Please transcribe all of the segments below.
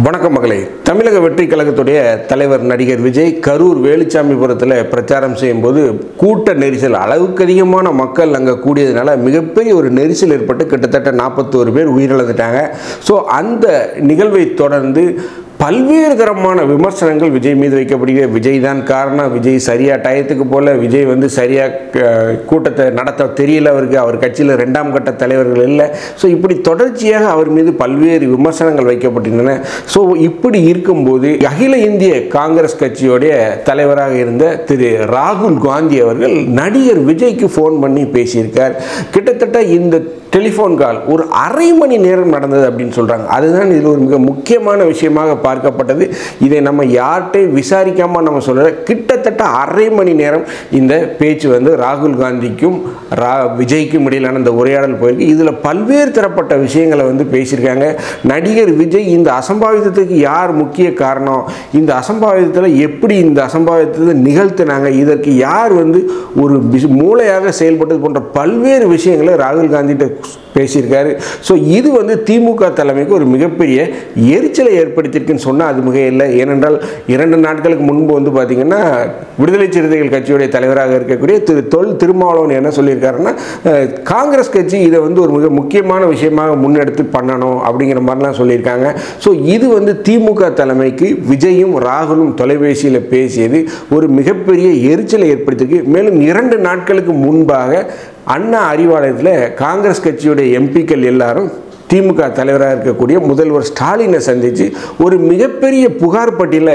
வணக்கம் மகளே. தமிழக வெற்றி கழகத்துடைய தலைவர் நடிகர் விஜய் கரூர் வேலுச்சாமிபுரத்தில் பிரச்சாரம் செய்யும்போது கூட்ட நெரிசல், அளவுக்கு அதிகமான மக்கள் அங்கே கூடியதுனால மிகப்பெரிய ஒரு நெரிசல் ஏற்பட்டு கிட்டத்தட்ட 41 பேர் உயிரிழந்துட்டாங்க. ஸோ அந்த நிகழ்வை தொடர்ந்து பல்வேறு தரமான விமர்சனங்கள் விஜய் மீது வைக்கப்படுகிறது. விஜய் தான் காரணம், விஜய் சரியாக டயத்துக்கு போல, விஜய் சரியாக கூட்டத்தை நடத்த தெரியல, அவர் கட்சியில் 2ஆம் கட்ட தலைவர்கள் இல்லை. ஸோ இப்படி தொடர்ச்சியாக அவர் மீது பல்வேறு விமர்சனங்கள் வைக்கப்பட்டிருந்தன. ஸோ இப்படி இருக்கும்போது அகில இந்திய காங்கிரஸ் கட்சியோடைய தலைவராக இருந்த திரு ராகுல் காந்தி அவர்கள் நடிகர் விஜய்க்கு ஃபோன் பண்ணி பேசியிருக்கார். கிட்டத்தட்ட இந்த டெலிஃபோன் கால் ஒரு அரை மணி நேரம் நடந்தது அப்படின்னு சொல்கிறாங்க. அதுதான் இதில் ஒரு மிக முக்கியமான விஷயமாக பார்க்கப்பட்டது. இதை நம்ம யார்கிட்டையும் விசாரிக்காமல் நம்ம சொல்கிற கிட்டத்தட்ட அரை மணி நேரம் இந்த பேச்சு ராகுல் காந்திக்கும் விஜய்க்கும் இடையிலான இந்த உரையாடல் போயிருக்கு. இதில் பல்வேறு தரப்பட்ட விஷயங்களை பேசியிருக்காங்க. நடிகர் விஜய் இந்த அசம்பாவிதத்துக்கு யார் முக்கிய காரணம், இந்த அசம்பாவிதத்தில் எப்படி இந்த அசம்பாவிதத்தை நிகழ்த்தினாங்க, இதற்கு யார் ஒரு மூளையாக செயல்பட்டது போன்ற பல்வேறு விஷயங்களை ராகுல் காந்திகிட்ட பேசியிருக்காரு. ஸோ இது திமுக தலைமைக்கு ஒரு மிகப்பெரிய எரிச்சலை ஏற்படுத்தியிருக்குன்னு சொன்னால் அது மிக இல்லை. ஏனென்றால் 2 நாட்களுக்கு முன்பு பார்த்தீங்கன்னா விடுதலை சிறுத்தைகள் கட்சியுடைய தலைவராக இருக்கக்கூடிய திரு தொல் திருமாவளவன் என்ன சொல்லியிருக்காருன்னா, காங்கிரஸ் கட்சி இதை ஒரு மிக முக்கியமான விஷயமாக முன்னெடுத்து பண்ணணும் அப்படிங்கிற மாதிரிலாம் சொல்லியிருக்காங்க. ஸோ இது திமுக தலைமைக்கு விஜயும் ராகுலும் தொலைபேசியில் பேசியது ஒரு மிகப்பெரிய எரிச்சலை ஏற்படுத்தியிருக்கு. மேலும் 2 நாட்களுக்கு முன்பாக அண்ணா அறிவாலயத்தில் காங்கிரஸ் கட்சியுடைய எம்பிக்கள் எல்லாரும் திமுக தலைவராக இருக்கக்கூடிய முதல்வர் ஸ்டாலினை சந்தித்து ஒரு மிகப்பெரிய புகார் பட்டியலை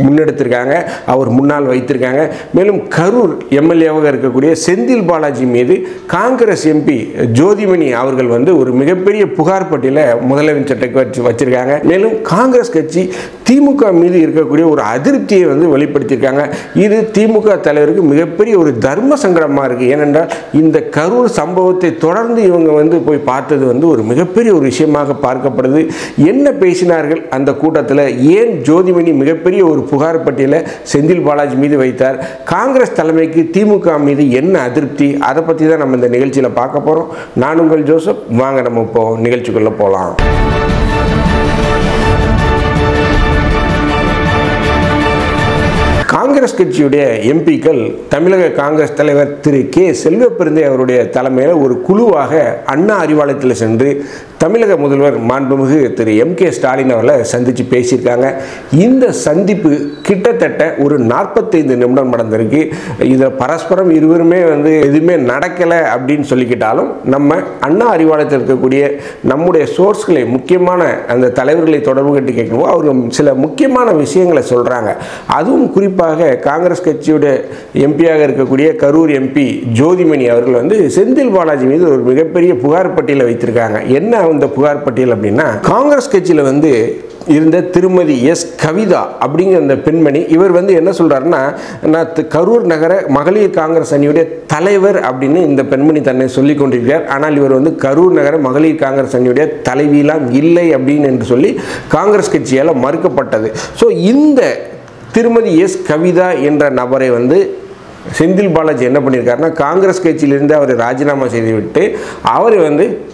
முன்னெடுத்திருக்காங்க, அவர் முன்னால் வைத்திருக்காங்க. மேலும் கரூர் எம்எல்ஏவாக இருக்கக்கூடிய செந்தில் பாலாஜி மீது காங்கிரஸ் எம்பி ஜோதிமணி அவர்கள் ஒரு மிகப்பெரிய புகார் பட்டியலை முதலமைச்சருக்கு வச்சிருக்காங்க. மேலும் காங்கிரஸ் கட்சி திமுக மீது இருக்கக்கூடிய ஒரு அதிருப்தியை வெளிப்படுத்தியிருக்காங்க. இது திமுக தலைவருக்கு மிகப்பெரிய ஒரு தர்ம சங்கடமாக இருக்குது. ஏனென்றால் இந்த கரூர் சம்பவத்தை தொடர்ந்து இவங்க போய் பார்த்தது ஒரு மிகப்பெரிய ஒரு விஷயமாக பார்க்கப்படுது. என்ன பேசினார்கள் அந்த கூட்டத்தில், ஏன் ஜோதிமணி மிகப்பெரிய ஒரு புகார் பட்டியலை செந்தில் பாலாஜி மீது வைத்தார், காங்கிரஸ் தலைமைக்கு திமுக மீது என்ன அதிருப்தி, அதை பற்றி தான் நம்ம இந்த நிகழ்ச்சியில் பார்க்க போகிறோம். நான் உங்கள் ஜோசப். வாங்க நம்ம இப்போ நிகழ்ச்சிக்குள்ளே போகலாம். காங்கிரஸ் கட்சியுடைய எம்பிக்கள் தமிழக காங்கிரஸ் தலைவர் திரு கே செல்வப்பெருந்தை அவருடைய தலைமையில் ஒரு குழுவாக அண்ணா அறிவாலயத்தில் சென்று தமிழக முதல்வர் மாண்புமிகு திரு எம்.கே. ஸ்டாலின் அவர்களை சந்தித்து பேசியிருக்காங்க. இந்த சந்திப்பு கிட்டத்தட்ட ஒரு 45 நிமிடம் நடந்திருக்கு. இதில் பரஸ்பரம் இருவருமே எதுவுமே நடக்கலை அப்படின்னு சொல்லிக்கிட்டாலும் நம்ம அண்ணா அறிவாலயத்தில் இருக்கக்கூடிய நம்முடைய சோர்ஸ்களை, முக்கியமான அந்த தலைவர்களை தொடர்பு கட்டி கேட்கும்போது அவங்க சில முக்கியமான விஷயங்களை சொல்கிறாங்க. அதுவும் குறிப்பாக காங்கிரஸ் கட்சியுடைய எம்பியாக இருக்கக்கூடிய கரூர் எம்பி ஜோதிமணி அவர்கள் செந்தில் பாலாஜி மீது ஒரு மிகப்பெரிய புகார் பட்டியலை வைத்திருக்காங்க. என்ன இந்த புகார் பட்டியல் அப்படின்னா, காங்கிரஸ் கட்சியில் இருந்த திருமதி எஸ் கவிதா அப்படிங்கிற அந்த பெண்மணி, இவர் என்ன சொல்றாருன்னா, நான் கரூர் நகர மகளிர் காங்கிரஸ் அணியுடைய தலைவர் அப்படின்னு இந்த பெண்மணி தன்னை சொல்லிக் கொண்டிருக்கிறார். ஆனால் இவர் கரூர் நகர மகளிர் காங்கிரஸ் அணியுடைய தலைவியெல்லாம் இல்லை அப்படின்னு என்று சொல்லி காங்கிரஸ் கட்சியால் மறுக்கப்பட்டது. ஸோ இந்த திருமதி எஸ் கவிதா என்ற நபரை செந்தில் பாலாஜி என்ன பண்ணியிருக்காருன்னா, காங்கிரஸ் கட்சியிலிருந்து அவர் ராஜினாமா செய்துவிட்டு அவர்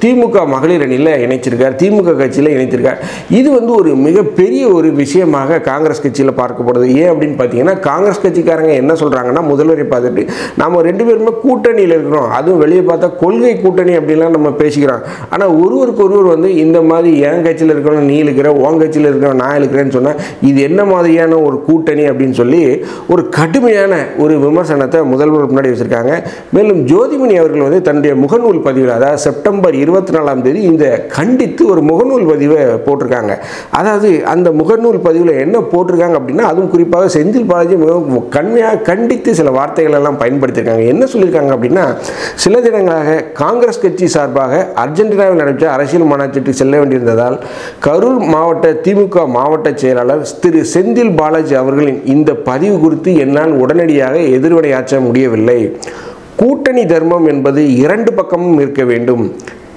திமுக மகளிர் அணியில் இணைச்சிருக்கார், திமுக கட்சியில் இணைத்திருக்கார். இது ஒரு மிகப்பெரிய ஒரு விஷயமாக காங்கிரஸ் கட்சியில் பார்க்கப்படுது. ஏன் அப்படின்னு பார்த்தீங்கன்னா, காங்கிரஸ் கட்சிக்காரங்க என்ன சொல்கிறாங்கன்னா, முதல்வரை பார்த்துட்டு நம்ம 2 பேருமே கூட்டணியில் இருக்கிறோம், அதுவும் வெளியே பார்த்தா கொள்கை கூட்டணி அப்படின்லாம் நம்ம பேசிக்கிறோம். ஆனால் ஒருவருக்கு ஒருவர் இந்த மாதிரி என் கட்சியில் இருக்கிறோம் நீ இருக்கிற, உன் கட்சியில் இருக்கிறோம் நான் இருக்கிறேன்னு சொன்னால் இது என்ன மாதிரியான ஒரு கூட்டணி அப்படின்னு சொல்லி ஒரு கடுமையான ஒரு விமர்சனம் முதல்வர் முன்னாடி வச்சிருக்காங்க. மேலும் ஜோதிமணி அவர்கள் தன்னுடைய முகநூல் பதிவில், அதாவது செப்டம்பர் 24ஆம் தேதி இந்த கண்டித்து ஒரு முகநூல் பதிவை போட்டிருக்காங்க. அதாவது அந்த முகநூல் பதிவில் என்ன போட்டிருக்காங்க அப்படின்னா, அதுவும் குறிப்பாக செந்தில் பாலாஜி மிகவும் கண்மையாக கண்டித்து சில வார்த்தைகள் எல்லாம் பயன்படுத்தியிருக்காங்க. என்ன சொல்லியிருக்காங்க அப்படின்னா, சில தினங்களாக காங்கிரஸ் கட்சி சார்பாக அர்ஜென்டினாவில் நடைபெற்ற அரசியல் மாநாட்டிற்கு செல்ல வேண்டியிருந்ததால் கரூர் மாவட்ட திமுக மாவட்ட செயலாளர் திரு செந்தில் பாலாஜி அவர்களின் இந்த பதிவு குறித்து என்னால் உடனடியாக எதிர்வினை ஆற்ற முடியவில்லை. கூட்டணி தர்மம் என்பது 2 பக்கமும் இருக்க வேண்டும்.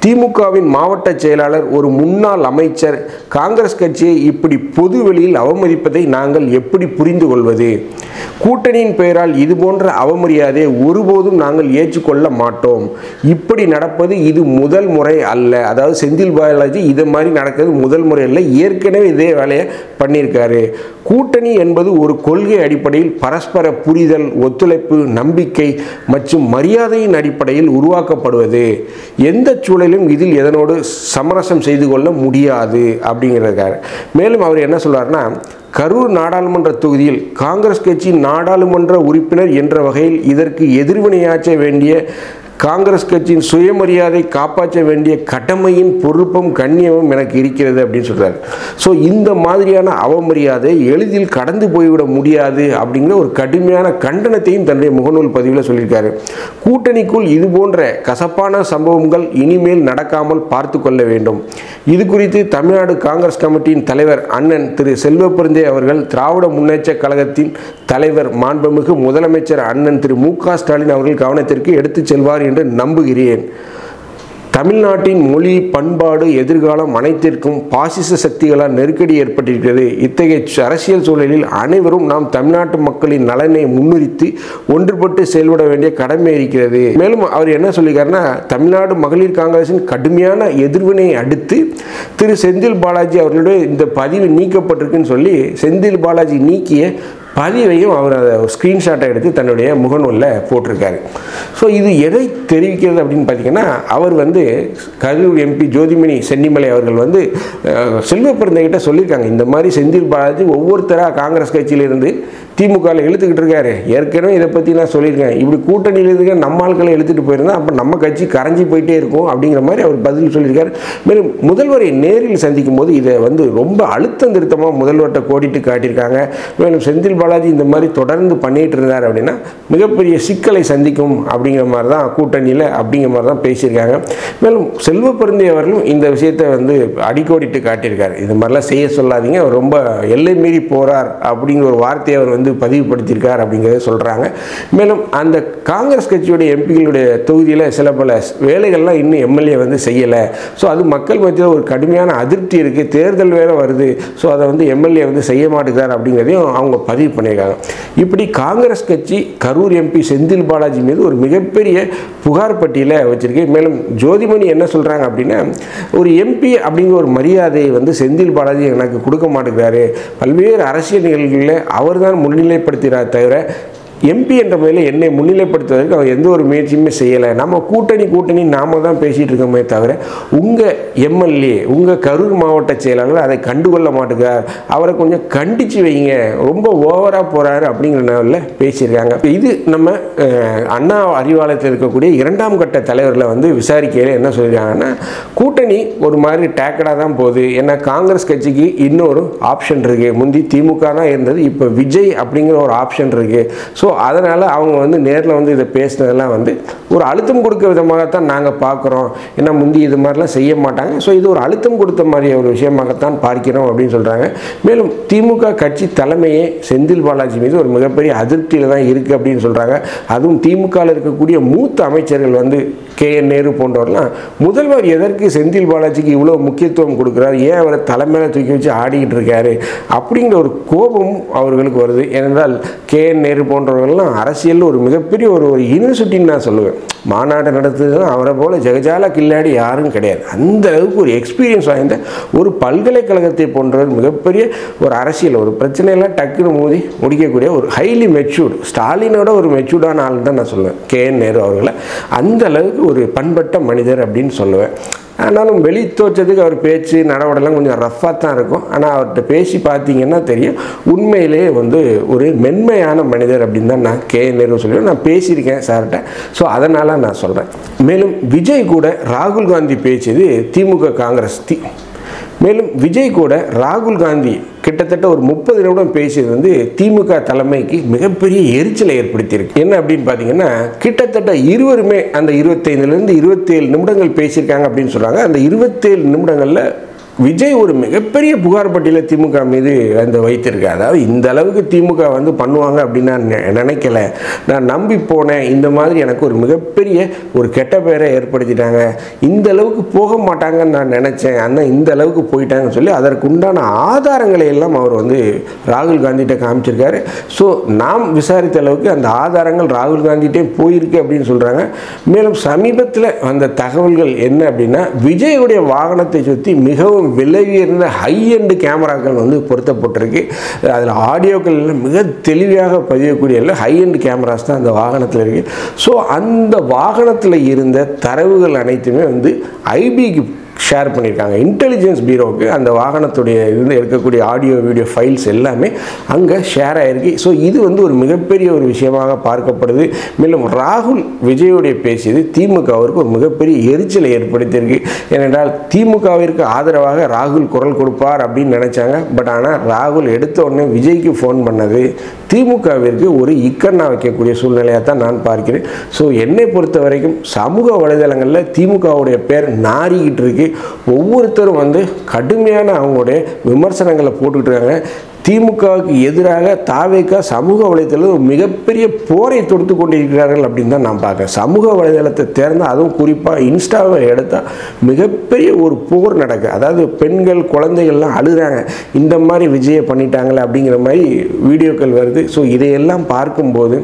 திமுகவின் மாவட்ட செயலாளர் ஒரு முன்னாள் அமைச்சர் காங்கிரஸ் கட்சியை இப்படி பொது வெளியில் அவமதிப்பதை நாங்கள் எப்படி புரிந்து கொள்வது? கூட்டணியின் பெயரால் இது போன்ற அவமரியாதையை ஒருபோதும் நாங்கள் ஏற்றுக்கொள்ள மாட்டோம். இப்படி நடப்பது இது முதல் முறை அல்ல. அதாவது செந்தில் பாலாஜி இது மாதிரி நடக்கிறது முதல் முறை அல்ல, ஏற்கனவே இதே வேலையை பண்ணியிருக்காரு. கூட்டணி என்பது ஒரு கொள்கை அடிப்படையில் பரஸ்பர புரிதல், ஒத்துழைப்பு, நம்பிக்கை மற்றும் மரியாதையின் அடிப்படையில் உருவாக்கப்படுவது. எந்த சூழலும் இதில் எதனோடு சமரசம் செய்து கொள்ள முடியாது அப்படிங்கிறதுக்காக. மேலும் அவர் என்ன சொல்றாருன்னா, கரூர் நாடாளுமன்ற தொகுதியில் காங்கிரஸ் கட்சியின் நாடாளுமன்ற உறுப்பினர் என்ற வகையில் இதற்கு எதிர்வினையாற்ற வேண்டிய காங்கிரஸ் கட்சியின் சுயமரியாதை காப்பாற்ற வேண்டிய கடமையின் பொறுப்பும் கண்ணியமும் எனக்கு இருக்கிறது அப்படின்னு சொல்றாரு. ஸோ இந்த மாதிரியான அவமரியாதை எளிதில் கடந்து போய்விட முடியாது அப்படிங்கிற ஒரு கடுமையான கண்டனத்தையும் தன்னுடைய முகநூல் பதிவில் சொல்லியிருக்காரு. கூட்டணிக்குள் இது போன்ற கசப்பான சம்பவங்கள் இனிமேல் நடக்காமல் பார்த்து கொள்ள வேண்டும். இது குறித்து தமிழ்நாடு காங்கிரஸ் கமிட்டியின் தலைவர் அண்ணன் திரு செல்வப்பெருந்தே அவர்கள், திராவிட முன்னேற்ற கழகத்தின் தலைவர் மாண்புமிகு முதலமைச்சர் அண்ணன் திரு மு.க. ஸ்டாலின் அவர்கள் கவனத்திற்கு எடுத்துச் செல்வார் என்று நம்புகிறேன். தமிழ்நாட்டின் மொழி, பண்பாடு, எதிர்காலம் அனைத்திற்கும் பாசிச சக்திகளால் நெருக்கடி ஏற்பட்டிருக்கிறது. இத்தகைய அரசியல் சூழலில் அனைவரும் நாம் தமிழ்நாட்டு மக்களின் நலனை முன்னிறுத்தி ஒன்றுபட்டு செயல்பட வேண்டிய கடமை இருக்கிறது. மேலும் அவர் என்ன சொல்லியிருக்காருன்னா, தமிழ்நாடு மகளிர் காங்கிரசின் கடுமையான எதிர்வினை அடுத்து திரு செந்தில் பாலாஜி அவர்களுடைய இந்த பதிவு நீக்கப்பட்டிருக்குன்னு சொல்லி செந்தில் பாலாஜி நீக்கிய பதிவையும் அவர் அதை ஸ்க்ரீன்ஷாட்டை எடுத்து தன்னுடைய முகநூலில் போட்டிருக்காரு. ஸோ இது எதை தெரிவிக்கிறது அப்படின்னு பார்த்தீங்கன்னா, அவர் கரூர் எம்பி ஜோதிமணி சென்னிமலை அவர்கள் செல்வப்பெருந்தகிட்ட சொல்லியிருக்காங்க, இந்த மாதிரி செந்தில் பாலாஜி ஒவ்வொருத்தராக காங்கிரஸ் கட்சியிலிருந்து திமுகவில் இழுத்துக்கிட்டு இருக்காரு. ஏற்கனவே இதை பற்றி நான் சொல்லியிருக்கேன், இப்படி கூட்டணியில் இருக்க நம்ம ஆட்களை இழுத்துட்டு போயிருந்தா அப்போ நம்ம கட்சி கரைஞ்சி போயிட்டே இருக்கும் அப்படிங்கிற மாதிரி அவர் பதில் சொல்லியிருக்காரு. மேலும் முதல்வரை நேரில் சந்திக்கும் போது இதை ரொம்ப அழுத்தம் திருத்தமாக முதல்வர்கிட்ட கோடிட்டு காட்டியிருக்காங்க. மேலும் செந்தில் பாலாஜி இந்த மாதிரி தொடர்ந்து பண்ணிட்டு இருந்தார் அப்படின்னா மிகப்பெரிய சிக்கலை சந்திக்கும் அப்படிங்கிற மாதிரி தான் கூட்டணியில் அப்படிங்கிற மாதிரி தான் பேசியிருக்காங்க. மேலும் செல்வப்பெருந்தே அவர்களும் இந்த விஷயத்தை அடிக்கோடிட்டு காட்டியிருக்காரு. இது மாதிரிலாம் செய்ய சொல்லாதீங்க, அவர் ரொம்ப எல்லை மீறி போறார் அப்படிங்கிற ஒரு வார்த்தையை அவர் பதிவுபடுத்தியிருக்கார் அப்படிங்கிறத சொல்றாங்க. மேலும் அந்த காங்கிரஸ் கட்சியுடைய எம்பிகளுடைய தொகுதியில் சில பல வேலைகள்லாம் இன்னும் எம்எல்ஏ செய்யலை. ஸோ அது மக்கள் மத்தியில் ஒரு கடுமையான அதிருப்தி இருக்கு, தேர்தல் வேலை வருது, ஸோ அதை எம்எல்ஏ செய்ய மாட்டேங்கிறார் அப்படிங்கிறதையும் அவங்க பதிவு பண்ணியிருக்காங்க. இப்படி காங்கிரஸ் கட்சி கரூர் எம்பி செந்தில் பாலாஜி மீது ஒரு மிகப்பெரிய புகார் பட்டியலை வச்சிருக்கு. மேலும் ஜோதிமணி என்ன சொல்றாங்க அப்படின்னா, ஒரு எம்பி அப்படிங்கிற ஒரு மரியாதையை செந்தில் பாலாஜி எனக்கு கொடுக்க மாட்டேங்கிறாரு. பல்வேறு அரசியல் நிகழ்வுகளில் அவர் தான் முன்னிலைப்படுத்துகிறார் தவிர எம்பி என்ற முறையில் என்னை முன்னிலைப்படுத்துவதற்கு அவர் எந்த ஒரு முயற்சியுமே செய்யலை. நம்ம கூட்டணி நாம தான் பேசிகிட்டு இருக்கோமே தவிர உங்கள் எம்எல்ஏ, உங்கள் கரூர் மாவட்ட செயலாளர் அதை கண்டுகொள்ள மாட்டேங்கிறார், அவரை கொஞ்சம் கண்டித்து வைங்க, ரொம்ப ஓவராக போகிறாரு அப்படிங்கிற லெவலில் பேசியிருக்காங்க. இது நம்ம அண்ணா அறிவாலயத்தில் இருக்கக்கூடிய 2ஆம் கட்ட தலைவர்களை விசாரிக்கையில் என்ன சொல்லியிருக்காங்கன்னா, கூட்டணி ஒரு மாதிரி டேக்கடாக தான் போகுது. ஏன்னா காங்கிரஸ் கட்சிக்கு இன்னொரு ஆப்ஷன் இருக்குது. முந்தி திமுக தான் இருந்தது, இப்போ விஜய் அப்படிங்கிற ஒரு ஆப்ஷன் இருக்குது. ஸோ அதனால் அவங்க நேரில் இதை பேசினதெல்லாம் ஒரு அழுத்தம் கொடுக்க விதமாகத்தான் நாங்கள் பார்க்குறோம். ஏன்னா முந்தி இது மாதிரிலாம் செய்ய மாட்டாங்க. ஸோ இது ஒரு அழுத்தம் கொடுத்த மாதிரி ஒரு விஷயமாகத்தான் பார்க்கிறோம் அப்படின்னு சொல்கிறாங்க. மேலும் திமுக கட்சி தலைமையே செந்தில் பாலாஜி மீது ஒரு மிகப்பெரிய அதிருப்தியில் தான் இருக்குது அப்படின்னு சொல்கிறாங்க. அதுவும் திமுகவில் இருக்கக்கூடிய மூத்த அமைச்சர்கள் கே.என். நேரு போன்றவர்கள்லாம், முதல்வர் எதற்கு செந்தில் பாலாஜிக்கு இவ்வளோ முக்கியத்துவம் கொடுக்குறாரு, ஏன் அவரை தலைமையில தூக்கி வச்சு ஆடிக்கிட்டு இருக்காரு அப்படிங்கிற ஒரு கோபமும் அவர்களுக்கு வருது. ஏனென்றால் கே.என். நேரு போன்றவர்கள்லாம் அரசியலில் ஒரு மிகப்பெரிய ஒரு யூனிவர்சிட்டின்னு நான் சொல்லுவேன். மாநாடு நடத்துதுன்னா அவரை போல ஜெகஜால கில்லாடி யாரும் கிடையாது. அந்த அளவுக்கு ஒரு எக்ஸ்பீரியன்ஸ் வாய்ந்த ஒரு பல்கலைக்கழகத்தை போன்றவர், மிகப்பெரிய ஒரு அரசியல் ஒரு பிரச்சனையெல்லாம் டக்குன்னு மோதி முடிக்கக்கூடிய ஒரு ஹைலி மெச்சூர்டு, ஸ்டாலினோட ஒரு மெச்சூர்டான ஆள் தான் நான் சொல்லுவேன் கே.என். நேரு அவர்களை. அந்த அளவுக்கு ஒரு பண்பட்ட மனிதர் அப்படின்னு சொல்லுவேன். ஆனாலும் வெளி தோற்றத்துக்கு அவர் பேச்சு நடவடிக்கைலாம் கொஞ்சம் ரஃப்பாக தான் இருக்கும். ஆனால் அவர்கிட்ட பேசி பார்த்தீங்கன்னா தெரியும், உண்மையிலே ஒரு மென்மையான மனிதர் அப்படின்னு தான் நான் கே.என். நேரு சொல்லுவேன். நான் பேசியிருக்கேன் சார்கிட்ட. ஸோ அதனால் நான் சொல்கிறேன். மேலும் விஜய் கூட ராகுல் காந்தி பேசியது திமுக காங்கிரஸ் மேலும் விஜய் கூட ராகுல் காந்தி கிட்டத்தட்ட ஒரு 30 நிமிடம் பேசியது திமுக தலைமைக்கு மிகப்பெரிய எரிச்சலை ஏற்படுத்தியிருக்கு. என்ன அப்படின்னு பார்த்தீங்கன்னா, கிட்டத்தட்ட இருவருமே அந்த 25லேருந்து 27 நிமிடங்கள் பேசியிருக்காங்க அப்படின்னு சொல்கிறாங்க. அந்த 27 நிமிடங்களில் விஜய் ஒரு மிகப்பெரிய புகார் பட்டியலை திமுக மீது வந்து வைத்திருக்காரு. அதாவது இந்த அளவுக்கு திமுக வந்து பண்ணுவாங்க அப்படின்னு நான் நினைக்கல, நான் நம்பி போனேன், இந்த மாதிரி எனக்கு ஒரு மிகப்பெரிய ஒரு கெட்ட பெயரை ஏற்படுத்திட்டாங்க, இந்த அளவுக்கு போக மாட்டாங்கன்னு நான் நினச்சேன், ஆனால் இந்த அளவுக்கு போயிட்டாங்கன்னு சொல்லி அதற்குண்டான ஆதாரங்களை எல்லாம் அவர் வந்து ராகுல் காந்திகிட்ட காமிச்சிருக்காரு. ஸோ நாம் விசாரித்த அளவுக்கு அந்த ஆதாரங்கள் ராகுல் காந்திகிட்டே போயிருக்கு அப்படின்னு சொல்கிறாங்க. மேலும் சமீபத்தில் வந்த தகவல்கள் என்ன அப்படின்னா, விஜயுடைய வாகனத்தை சுற்றி மிகவும் விலை உயர்ந்த ஹை எண்ட் கேமராக்கள் வந்து பொருத்தப்பட்டிருக்கு. அதில் ஆடியோக்கள் மிக தெளிவாக பதியக்கூடிய ஹை எண்ட் கேமராஸ் தான் அந்த வாகனத்தில் இருக்குது. ஸோ அந்த வாகனத்தில் இருந்த தரவுகள் அனைத்துமே வந்து ஐபிக்கு ஷேர் பண்ணியிருக்காங்க. இன்டெலிஜென்ஸ் பீரோவுக்கு அந்த வாகனத்துடைய இருந்து இருக்கக்கூடிய ஆடியோ வீடியோ ஃபைல்ஸ் எல்லாமே அங்கே ஷேர் ஆகிருக்கு. ஸோ இது வந்து ஒரு மிகப்பெரிய ஒரு விஷயமாக பார்க்கப்படுது. மேலும் ராகுல் விஜயோடைய பேசியது திமுகவிற்கு ஒரு மிகப்பெரிய எரிச்சலை ஏற்படுத்தியிருக்கு. ஏனென்றால் திமுகவிற்கு ஆதரவாக ராகுல் குரல் கொடுப்பார் அப்படின்னு நினச்சாங்க. பட் ஆனால் ராகுல் எடுத்த உடனே விஜய்க்கு ஃபோன் பண்ணது திமுகவிற்கு ஒரு இக்கண்ணா வைக்கக்கூடிய சூழ்நிலையாக தான் நான் பார்க்கிறேன். ஸோ என்னை பொறுத்த வரைக்கும் சமூக வலைதளங்களில் திமுகவுடைய பேர் நாறிக்கிட்டு இருக்கு. ஒவ்வொருத்தரும் வந்து கடுமையான அவங்களுடைய விமர்சனங்களை போட்டுக்கிட்டு இருக்காங்க. திமுகவுக்கு எதிராக தாவேகா சமூக வலைதளத்தில் மிகப்பெரிய போரை தொடுத்து கொண்டிருக்கிறார்கள் அப்படின்னு தான் நான் பார்க்குறேன். சமூக வலைதளத்தை தேர்ந்தால் அதுவும் குறிப்பாக இன்ஸ்டாவை எடுத்தால் மிகப்பெரிய ஒரு போர் நடக்குது. அதாவது பெண்கள் குழந்தைகள்லாம் அழுகிறாங்க, இந்த மாதிரி விஜயை பண்ணிட்டாங்களே அப்படிங்கிற மாதிரி வீடியோக்கள் வருது. ஸோ இதையெல்லாம் பார்க்கும்போது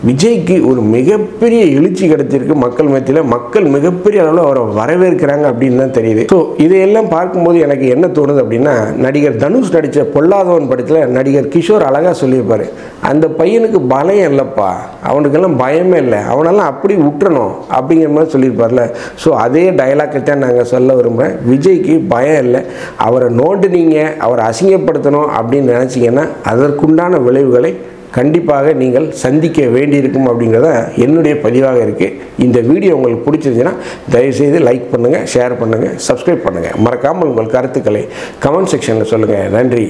விஜய்க்கு ஒரு மிகப்பெரிய எழுச்சி கிடைத்திருக்கு மக்கள் மத்தியில். மக்கள் மிகப்பெரிய அளவில் அவரை வரவேற்கிறாங்க அப்படின்னு தான் தெரியுது. ஸோ இதையெல்லாம் பார்க்கும்போது எனக்கு என்ன தோணுது அப்படின்னா, நடிகர் தனுஷ் நடித்த பொல்லாதவன் படத்தில் நடிகர் கிஷோர் அழகாக சொல்லியிருப்பார், அந்த பையனுக்கு பயம் இல்லைப்பா, அவனுக்கெல்லாம் பயமே இல்லை, அவனெல்லாம் அப்படி விட்டுறணும் அப்படிங்கிற மாதிரி சொல்லியிருப்பார்ல. ஸோ அதே டைலாக்கை தான் நாங்கள் சொல்ல விரும்புகிறேன். விஜய்க்கு பயம் இல்லை, அவரை நோண்டுனீங்க, அவரை அசிங்கப்படுத்தணும் அப்படின்னு நினச்சிங்கன்னா அதற்குண்டான விளைவுகளை கண்டிப்பாக நீங்கள் சந்திக்க வேண்டியிருக்கும் அப்படிங்கிறத என்னுடைய பதிவாக இருக்குது. இந்த வீடியோ உங்களுக்கு பிடிச்சிருந்துச்சுன்னா தயவுசெய்து லைக் பண்ணுங்கள், ஷேர் பண்ணுங்கள், சப்ஸ்கிரைப் பண்ணுங்கள். மறக்காமல் உங்கள் கருத்துக்களை கமெண்ட் செக்ஷனில் சொல்லுங்கள். நன்றி,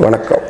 வணக்கம்.